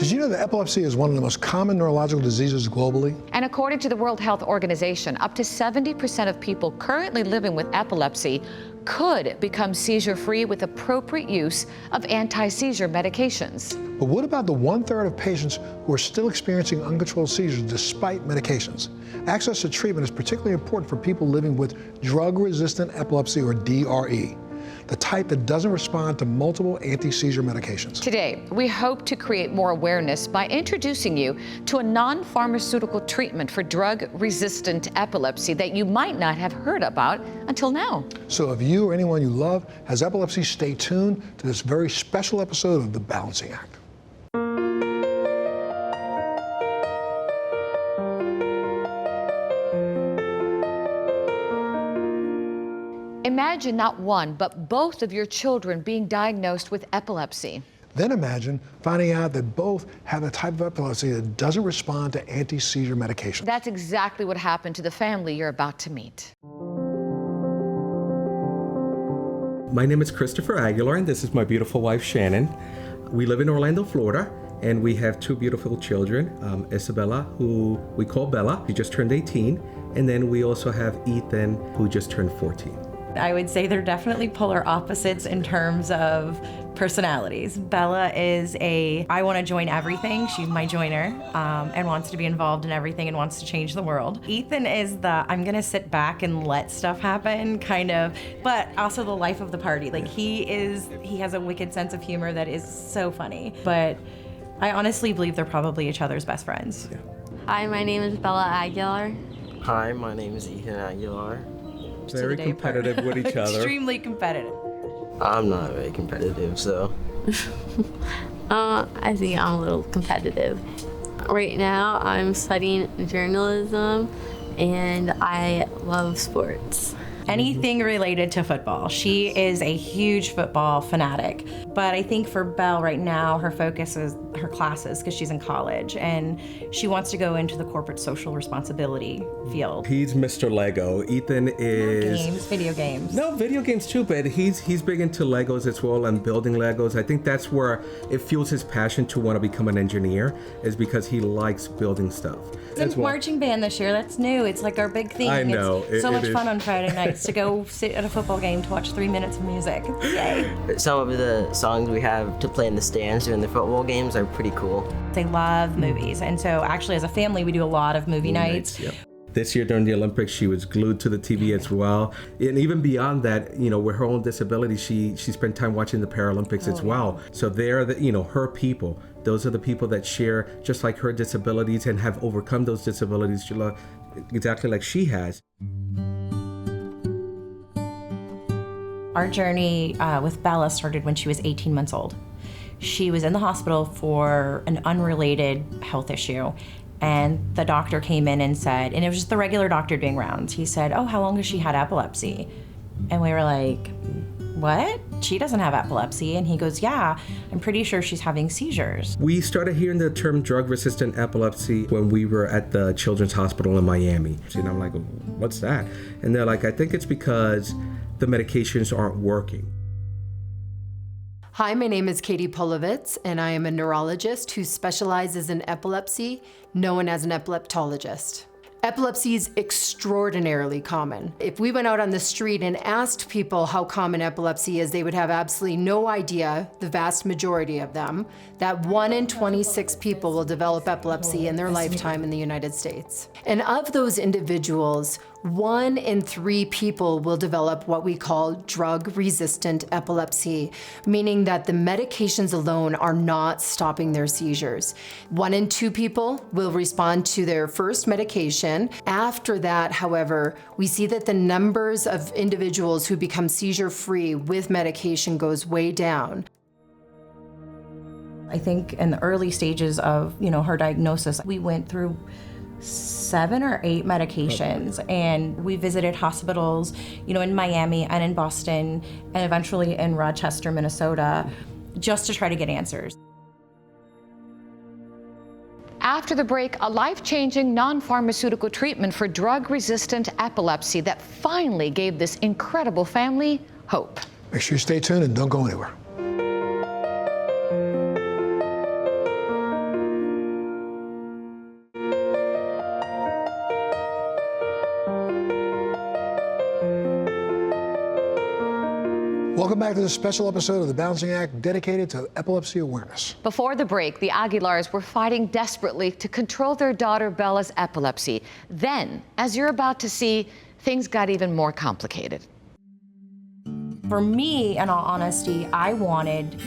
Did you know that epilepsy is one of the most common neurological diseases globally? And according to the World Health Organization, up to 70% of people currently living with epilepsy could become seizure-free with appropriate use of anti-seizure medications. But what about the 1/3 of patients who are still experiencing uncontrolled seizures despite medications? Access to treatment is particularly important for people living with drug-resistant epilepsy, or DRE, the type that doesn't respond to multiple anti-seizure medications. Today, we hope to create more awareness by introducing you to a non-pharmaceutical treatment for drug-resistant epilepsy that you might not have heard about until now. So if you or anyone you love has epilepsy, stay tuned to this very special episode of The Balancing Act. Imagine not one, but both of your children being diagnosed with epilepsy. Then imagine finding out that both have a type of epilepsy that doesn't respond to anti-seizure medication. That's exactly what happened to the family you're about to meet. My name is Christopher Aguilar, and this is my beautiful wife, Shannon. We live in Orlando, Florida, and we have two beautiful children, Isabella, who we call Bella. She just turned 18, and then we also have Ethan, who just turned 14. I would say they're definitely polar opposites in terms of personalities. Bella is I want to join everything. She's my joiner, and wants to be involved in everything and wants to change the world. Ethan is I'm going to sit back and let stuff happen kind of, but also the life of the party. Like he has a wicked sense of humor that is so funny. But I honestly believe they're probably each other's best friends. Yeah. Hi, my name is Bella Aguilar. Hi, my name is Ethan Aguilar. Very competitive with each other. Extremely competitive. I'm not very competitive, so. I think I'm a little competitive. Right now, I'm studying journalism, and I love sports. Anything related to football. She is a huge football fanatic. But I think for Belle right now, her focus is her classes because she's in college and she wants to go into the corporate social responsibility field. He's Mr. Lego. Ethan is... Video games. No, video games too, but he's big into Legos as well and building Legos. I think that's where it fuels his passion to want to become an engineer, is because he likes building stuff. It's in marching band this year. That's new. It's like our big thing. I know. It's so much fun on Friday nights to go sit at a football game to watch 3 minutes of music. Yay. Some of the songs we have to play in the stands during the football games are pretty cool. They love movies, and so actually as a family we do a lot of movie nights. Yep. This year during the Olympics, she was glued to the TV as well. And even beyond that, with her own disability, she spent time watching the Paralympics as well. So they're her people. Those are the people that share just like her disabilities and have overcome those disabilities exactly like she has. Our journey with Bella started when she was 18 months old. She was in the hospital for an unrelated health issue. And the doctor came in and said, and it was just the regular doctor doing rounds. He said, "Oh, how long has she had epilepsy?" And we were like, "What? She doesn't have epilepsy." And he goes, "Yeah, I'm pretty sure she's having seizures." We started hearing the term drug-resistant epilepsy when we were at the Children's Hospital in Miami. And I'm like, "What's that?" And they're like, "I think it's because the medications aren't working." Hi, my name is Katie Polovitz, and I am a neurologist who specializes in epilepsy, known as an epileptologist. Epilepsy is extraordinarily common. If we went out on the street and asked people how common epilepsy is, they would have absolutely no idea, the vast majority of them, that 1 in 26 people will develop epilepsy in their lifetime in the United States. And of those individuals, 1 in 3 people will develop what we call drug-resistant epilepsy, meaning that the medications alone are not stopping their seizures. 1 in 2 people will respond to their first medication. After that, however, we see that the numbers of individuals who become seizure-free with medication goes way down. I think in the early stages of, her diagnosis, we went through 7 or 8 medications, and we visited hospitals, in Miami and in Boston, and eventually in Rochester, Minnesota, just to try to get answers. After the break, a life-changing non-pharmaceutical treatment for drug-resistant epilepsy that finally gave this incredible family hope. Make sure you stay tuned and don't go anywhere. Welcome back to this special episode of the Balancing Act dedicated to epilepsy awareness. Before the break, the Aguilars were fighting desperately to control their daughter Bella's epilepsy. Then, as you're about to see, things got even more complicated. For me, in all honesty, I wanted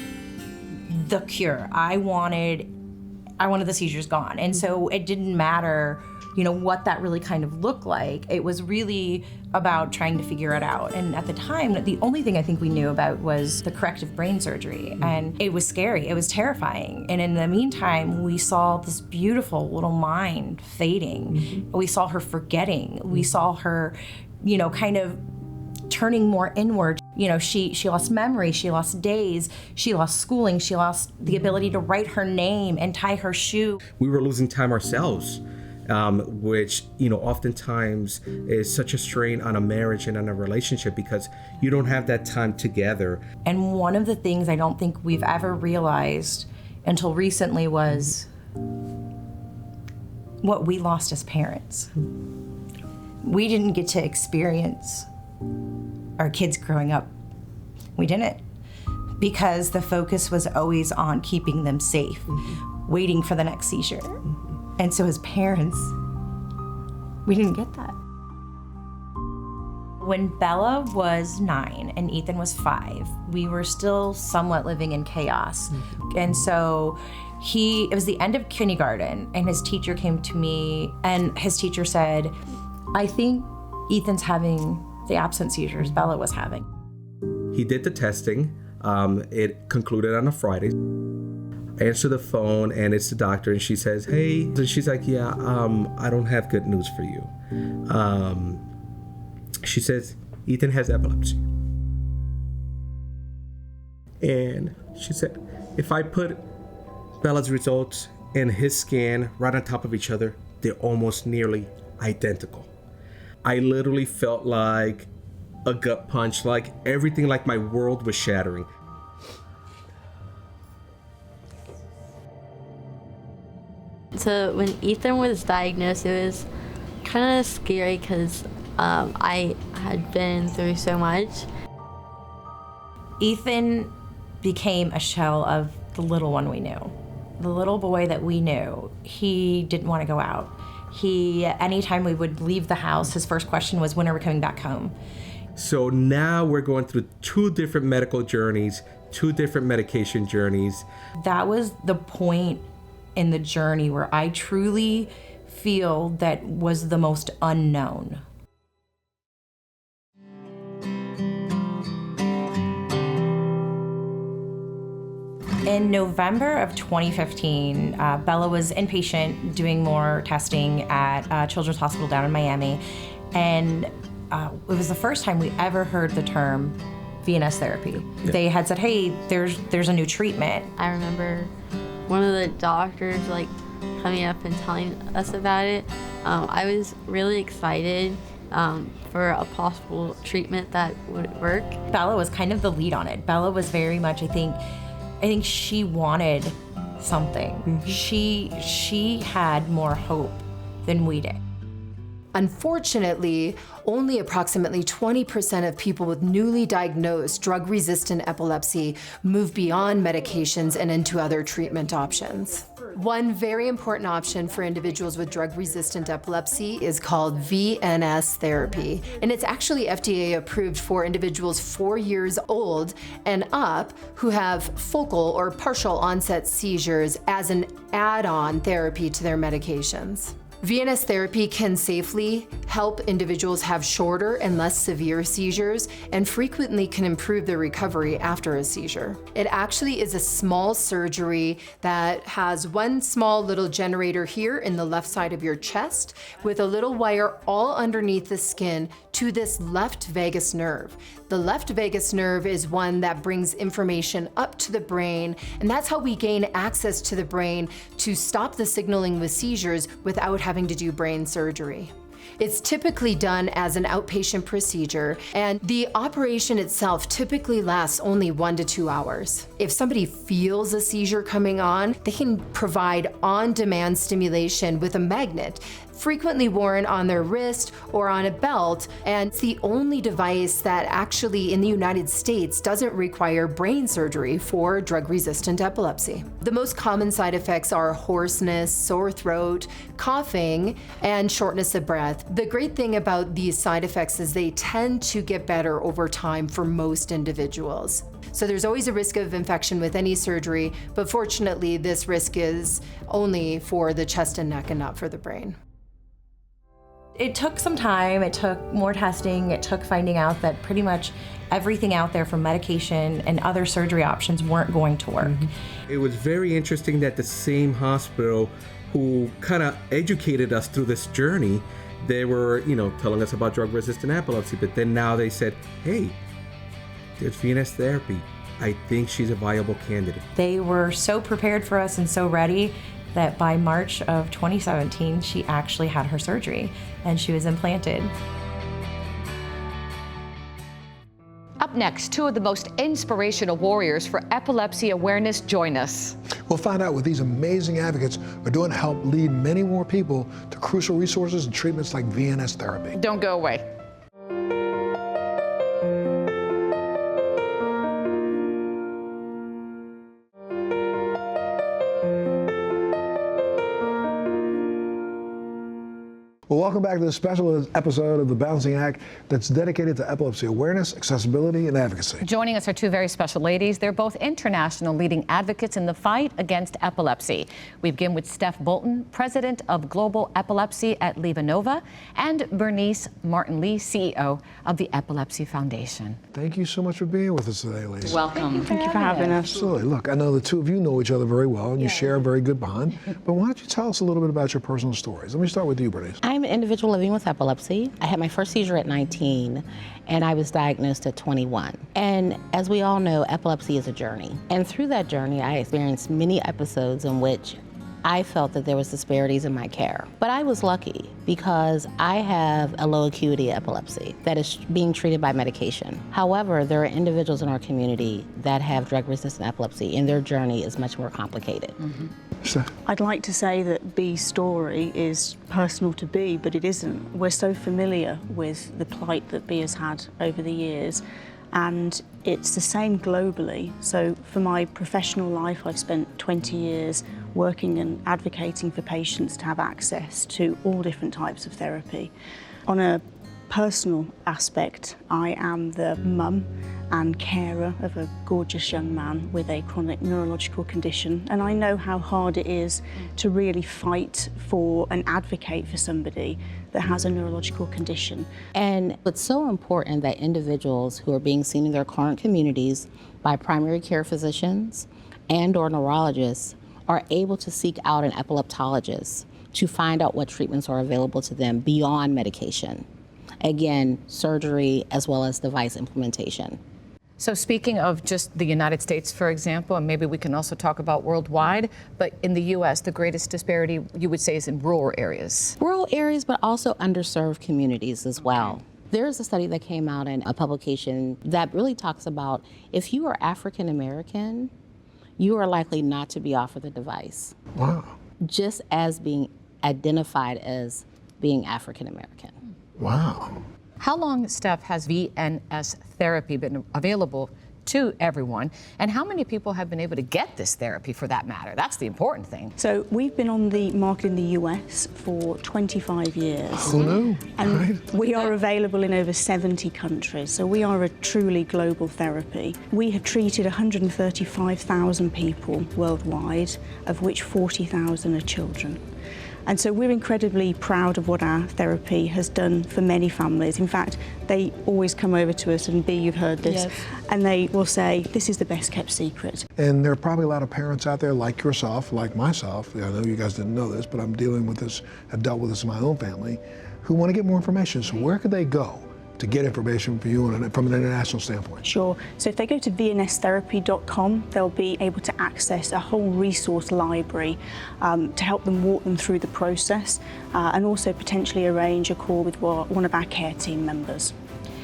the cure. I wanted the seizures gone. And so it didn't matter, what that really kind of looked like. It was really about trying to figure it out. And at the time, the only thing I think we knew about was the corrective brain surgery. And it was scary, it was terrifying. And in the meantime, we saw this beautiful little mind fading. We saw her forgetting. We saw her, kind of turning more inward. She lost memory, she lost days, she lost schooling, she lost the ability to write her name and tie her shoe. We were losing time ourselves, which, oftentimes is such a strain on a marriage and on a relationship because you don't have that time together. And one of the things I don't think we've ever realized until recently was what we lost as parents. We didn't get to experience our kids growing up. We didn't, because the focus was always on keeping them safe, waiting for the next seizure. And so as parents, we didn't get that. When Bella was 9 and Ethan was 5, we were still somewhat living in chaos. And so it was the end of kindergarten, and his teacher came to me, and his teacher said, I think Ethan's having the absent seizures Bella was having. He did the testing. It concluded on a Friday. I answer the phone, and it's the doctor, and she says, hey. And she's like, yeah, I don't have good news for you. She says, Ethan has epilepsy. And she said, if I put Bella's results and his scan right on top of each other, they're almost nearly identical. I literally felt like a gut punch, like everything, like my world was shattering. So when Ethan was diagnosed, it was kind of scary because I had been through so much. Ethan became a shell of the little one we knew. The little boy that we knew, he didn't want to go out. Anytime we would leave the house, his first question was, when are we coming back home? So now we're going through 2 different medical journeys, 2 different medication journeys. That was the point in the journey where I truly feel that was the most unknown. In November of 2015, Bella was inpatient doing more testing at Children's Hospital down in Miami. And it was the first time we ever heard the term VNS Therapy. Yeah. They had said, hey, there's a new treatment. I remember one of the doctors coming up and telling us about it. I was really excited for a possible treatment that would work. Bella was kind of the lead on it. Bella was very much, I think she wanted something. Mm-hmm. She had more hope than we did. Unfortunately, only approximately 20% of people with newly diagnosed drug-resistant epilepsy move beyond medications and into other treatment options. One very important option for individuals with drug-resistant epilepsy is called VNS Therapy, and it's actually FDA approved for individuals 4 years old and up who have focal or partial onset seizures as an add-on therapy to their medications. VNS therapy can safely help individuals have shorter and less severe seizures and frequently can improve their recovery after a seizure. It actually is a small surgery that has one small little generator here in the left side of your chest with a little wire all underneath the skin to this left vagus nerve. The left vagus nerve is one that brings information up to the brain, and that's how we gain access to the brain to stop the signaling with seizures without having to do brain surgery. It's typically done as an outpatient procedure, and the operation itself typically lasts only 1 to 2 hours. If somebody feels a seizure coming on, they can provide on-demand stimulation with a magnet frequently worn on their wrist or on a belt, and it's the only device that actually in the United States doesn't require brain surgery for drug-resistant epilepsy. The most common side effects are hoarseness, sore throat, coughing, and shortness of breath. The great thing about these side effects is they tend to get better over time for most individuals. So there's always a risk of infection with any surgery, but fortunately this risk is only for the chest and neck and not for the brain. It took some time, it took more testing, it took finding out that pretty much everything out there from medication and other surgery options weren't going to work. It was very interesting that the same hospital who kind of educated us through this journey, they were, telling us about drug-resistant epilepsy, but then now they said, hey, there's VNS Therapy. I think she's a viable candidate. They were so prepared for us and so ready that by March of 2017, she actually had her surgery and she was implanted. Up next, two of the most inspirational warriors for epilepsy awareness join us. We'll find out what these amazing advocates are doing to help lead many more people to crucial resources and treatments like VNS Therapy. Don't go away. Well, welcome back to this special episode of the Balancing Act that's dedicated to epilepsy awareness, accessibility, and advocacy. Joining us are two very special ladies. They're both international leading advocates in the fight against epilepsy. We begin with Steph Bolton, president of Global Epilepsy at LIVNOV, and Bernice Martin-Lee, CEO of the Epilepsy Foundation. Thank you so much for being with us today, ladies. Welcome. Thank you for having us. Absolutely. Look, I know the two of you know each other very well, and you share a very good bond, but why don't you tell us a little bit about your personal stories? Let me start with you, Bernice. I'm an individual living with epilepsy. I had my first seizure at 19, and I was diagnosed at 21. And as we all know, epilepsy is a journey. And through that journey, I experienced many episodes in which I felt that there was disparities in my care. But I was lucky because I have a low acuity epilepsy that is being treated by medication. However, there are individuals in our community that have drug-resistant epilepsy, and their journey is much more complicated. I'd like to say that Bee's story is personal to Bee, but it isn't. We're so familiar with the plight that Bee has had over the years, and it's the same globally. So for my professional life, I've spent 20 years working and advocating for patients to have access to all different types of therapy. On a personal aspect, I am the mum and carer of a gorgeous young man with a chronic neurological condition, and I know how hard it is to really fight for and advocate for somebody that has a neurological condition. And it's so important that individuals who are being seen in their current communities by primary care physicians and/or neurologists are able to seek out an epileptologist to find out what treatments are available to them beyond medication. Again, surgery as well as device implementation. So speaking of just the United States, for example, and maybe we can also talk about worldwide, but in the U.S., the greatest disparity you would say is in rural areas. Rural areas, but also underserved communities as well. There's a study that came out in a publication that really talks about if you are African American, you are likely not to be offered the device. Wow. Just as being identified as being African American. Wow. How long, Steph, has VNS Therapy been available to everyone, and how many people have been able to get this therapy for that matter? That's the important thing. So we've been on the market in the US for 25 years. Who knew? And Right? we are available in over 70 countries, so we are a truly global therapy. We have treated 135,000 people worldwide, of which 40,000 are children. And so we're incredibly proud of what our therapy has done for many families. In fact, they always come over to us, and Bea, you've heard this, Yes. and they will say, this is the best kept secret. And there are probably a lot of parents out there like yourself, like myself, I know you guys didn't know this, but I'm dealing with this, I've dealt with this in my own family, who want to get more information. So where could they go to get information for you from an international standpoint? Sure. So if they go to vnstherapy.com, they'll be able to access a whole resource library to help them walk them through the process and also potentially arrange a call with one of our care team members.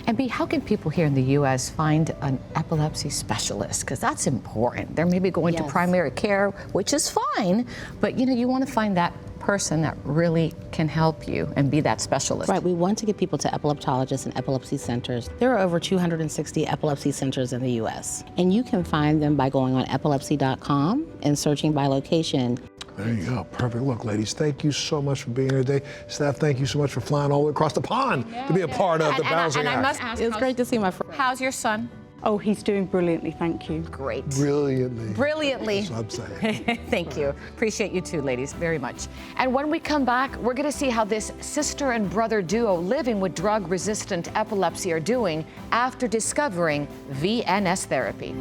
And B, how can people here in the U.S. find an epilepsy specialist? Because that's important. They're maybe going to Yes. primary care, which is fine, but you know, you want to find that person that really can help you and be that specialist. Right, we want to get people to epileptologists and epilepsy centers. There are over 260 epilepsy centers in the U.S., and you can find them by going on epilepsy.com and searching by location. There you go. Perfect. Look, ladies, thank you so much for being here today. Steph, thank you so much for flying all the way across the pond to be a part of the balancing act. I must ask, It's great to see my friend. how's your son? Oh, he's doing brilliantly, thank you. Great. Brilliantly. Brilliantly. That's what I'm saying. Thank you. Appreciate you too, ladies, very much. And when we come back, we're going to see how this sister and brother duo living with drug-resistant epilepsy are doing after discovering VNS therapy.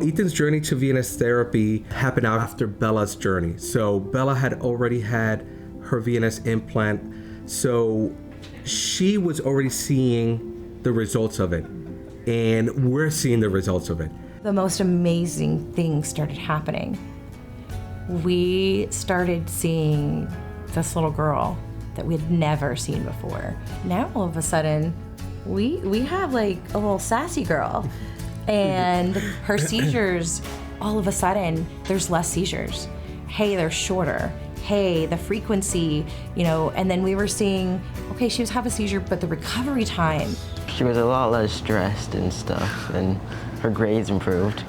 Ethan's journey to VNS therapy happened after Bella's journey. So Bella had already had her VNS implant, so she was already seeing the results of it, and we're seeing the results of it. The most amazing things started happening. We started seeing this little girl that we had never seen before. Now all of a sudden, we have like a little sassy girl. And her seizures, all of a sudden, there's less seizures. Hey, they're shorter. Hey, the frequency, and then we were seeing, okay, she was having a seizure, but the recovery time. She was a lot less stressed and stuff, and her grades improved.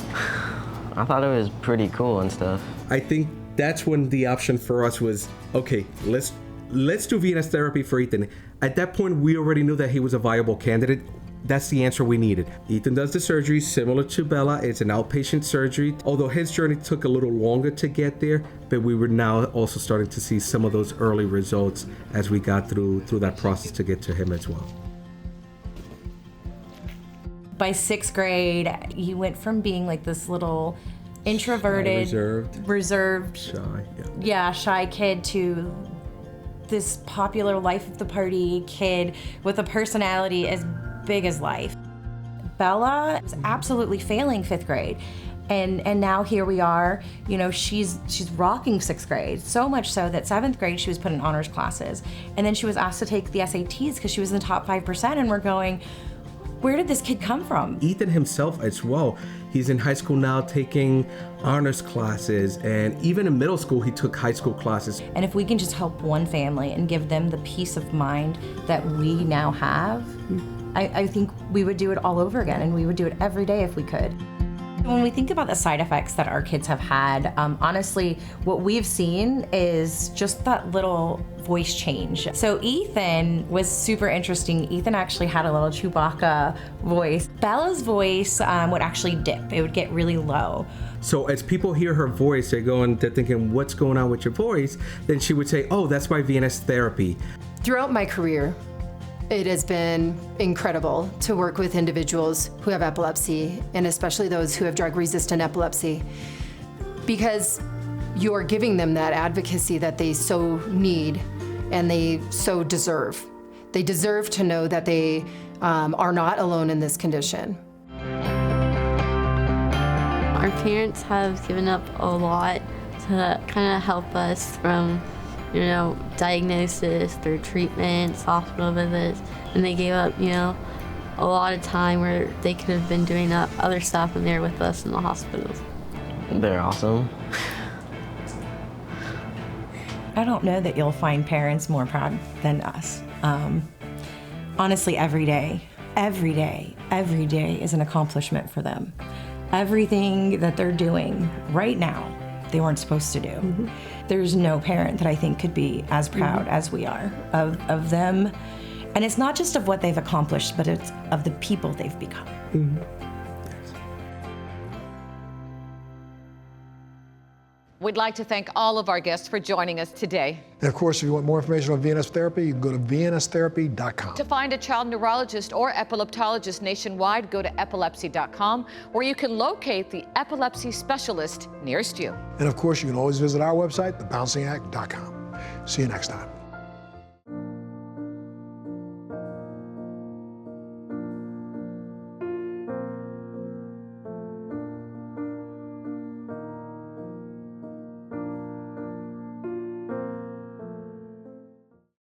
I thought it was pretty cool and stuff. I think that's when the option for us was, okay, let's do VNS therapy for Ethan. At that point, we already knew that he was a viable candidate. That's the answer we needed. Ethan does the surgery similar to Bella. It's an outpatient surgery, although his journey took a little longer to get there, but we were now also starting to see some of those early results as we got through that process to get to him as well. By 6th grade, he went from being like this little introverted, reserved, shy kid to this popular life of the party kid with a personality as big as life. Bella was absolutely failing 5th grade. And now here we are, she's rocking 6th grade, so much so that 7th grade she was put in honors classes. And then she was asked to take the SATs because she was in the top 5%, and we're going, where did this kid come from? Ethan himself as well. He's in high school now taking honors classes, and even in middle school he took high school classes. And if we can just help one family and give them the peace of mind that we now have, I think we would do it all over again, and we would do it every day if we could. When we think about the side effects that our kids have had, honestly, what we've seen is just that little voice change. So Ethan was super interesting. Ethan actually had a little Chewbacca voice. Bella's voice would actually dip. It would get really low. So as people hear her voice, they're thinking, what's going on with your voice? Then she would say, oh, that's my VNS therapy. Throughout my career, it has been incredible to work with individuals who have epilepsy, and especially those who have drug-resistant epilepsy, because you're giving them that advocacy that they so need and they so deserve. They deserve to know that they are not alone in this condition. Our parents have given up a lot to kind of help us from diagnosis through treatments, hospital visits, and they gave up, a lot of time where they could have been doing other stuff when they were with us in the hospitals. They're awesome. I don't know that you'll find parents more proud than us. Honestly, every day is an accomplishment for them. Everything that they're doing right now, they weren't supposed to do. Mm-hmm. There's no parent that I think could be as proud as we are of them. And it's not just of what they've accomplished, but it's of the people they've become. Mm-hmm. We'd like to thank all of our guests for joining us today. And of course, if you want more information on VNS therapy, you can go to vnstherapy.com. To find a child neurologist or epileptologist nationwide, go to epilepsy.com, where you can locate the epilepsy specialist nearest you. And of course, you can always visit our website, thebalancingAct.com. See you next time.